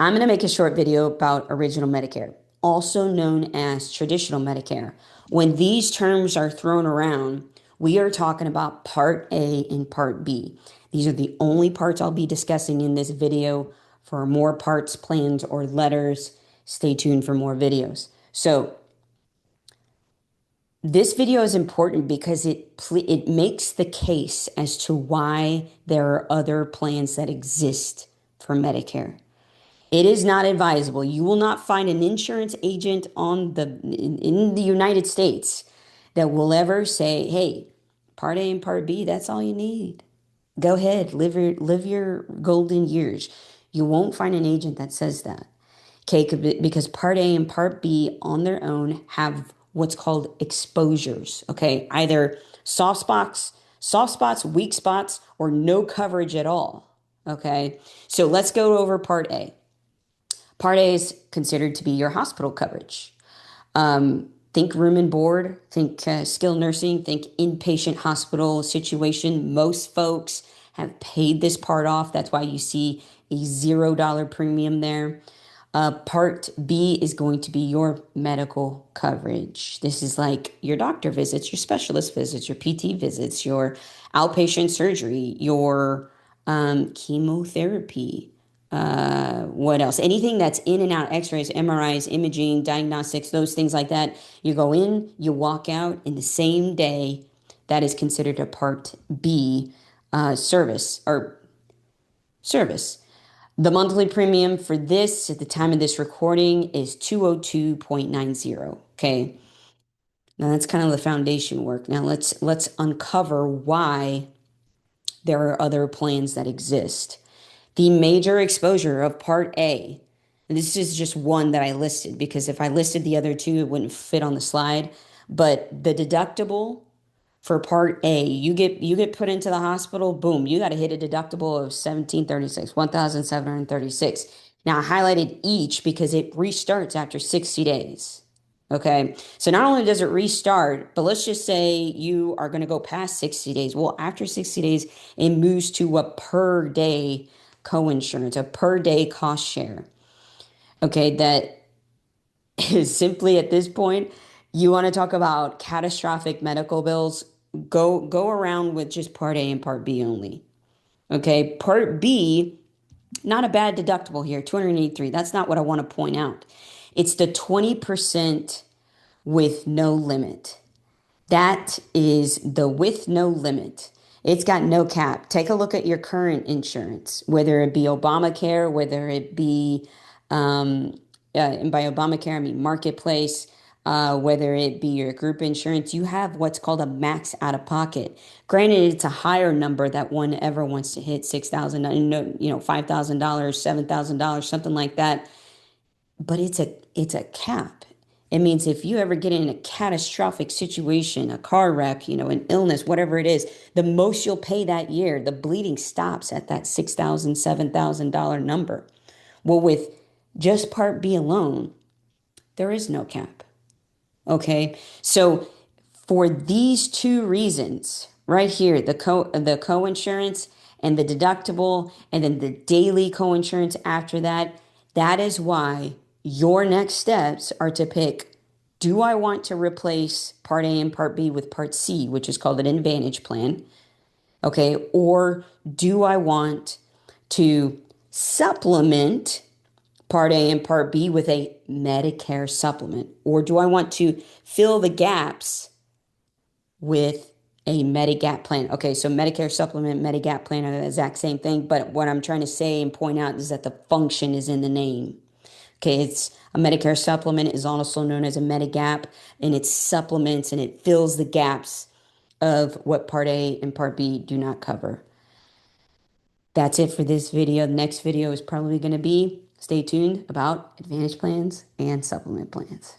I'm going to make a short video about original Medicare, also known as traditional Medicare. When these terms are thrown around, we are talking about Part A and Part B. These are the only parts I'll be discussing in this video. For more parts, plans, or letters, stay tuned for more videos. So this video is important because it makes the case as to why there are other plans that exist for Medicare. It is not advisable. You will not find an insurance agent in the United States that will ever say, "Hey, Part A and Part B, that's all you need. Go ahead, live your golden years." You won't find an agent that says that. Okay, because Part A and Part B on their own have what's called exposures. Okay, either soft spots, weak spots, or no coverage at all. Okay, so let's go over Part A. Part A is considered to be your hospital coverage. Think room and board, think skilled nursing, think inpatient hospital situation. Most folks have paid this part off. That's why you see a $0 premium there. Part B is going to be your medical coverage. This is like your doctor visits, your specialist visits, your PT visits, your outpatient surgery, your chemotherapy. What else? Anything that's in and out, x-rays, MRIs, imaging, diagnostics, those things like that. You go in, you walk out in the same day. That is considered a Part B service. The monthly premium for this at the time of this recording is 202.90. Okay. Now that's kind of the foundation work. Now let's uncover why there are other plans that exist. The major exposure of Part A, and this is just one that I listed because if I listed the other two, it wouldn't fit on the slide. But the deductible for Part A, you get put into the hospital, boom, you got to hit a deductible of 1736, 1736. Now I highlighted each because it restarts after 60 days. Okay. So not only does it restart, but let's just say you are going to go past 60 days. Well, after 60 days, it moves to a per day coinsurance, a per day cost share. Okay. That is simply at this point, you want to talk about catastrophic medical bills, go around with just Part A and Part B only. Okay. Part B, not a bad deductible here, 283. That's not what I want to point out. It's the 20% with no limit. That is the with no limit. It's got no cap. Take a look at your current insurance, whether it be Obamacare, whether it be, and by Obamacare, I mean Marketplace, whether it be your group insurance, you have what's called a max out of pocket. Granted, it's a higher number that one ever wants to hit 6,000, $5,000, $7,000, something like that. But it's a cap. It means if you ever get in a catastrophic situation, a car wreck, an illness, whatever it is, the most you'll pay that year, the bleeding stops at that $6,000, $7,000 number. Well, with just Part B alone, there is no cap. Okay. So for these two reasons, right here, the co-insurance and the deductible, and then the daily co-insurance after that, that is why your next steps are to pick, do I want to replace Part A and Part B with Part C, which is called an Advantage plan? Okay. Or do I want to supplement Part A and Part B with a Medicare supplement? Or do I want to fill the gaps with a Medigap plan? Okay, so Medicare supplement, Medigap plan are the exact same thing, but what I'm trying to say and point out is that the function is in the name. Okay, it's a Medicare supplement is also known as a Medigap, and it supplements and it fills the gaps of what Part A and Part B do not cover. That's it for this video. The next video is probably going to be, stay tuned, about Advantage plans and supplement plans.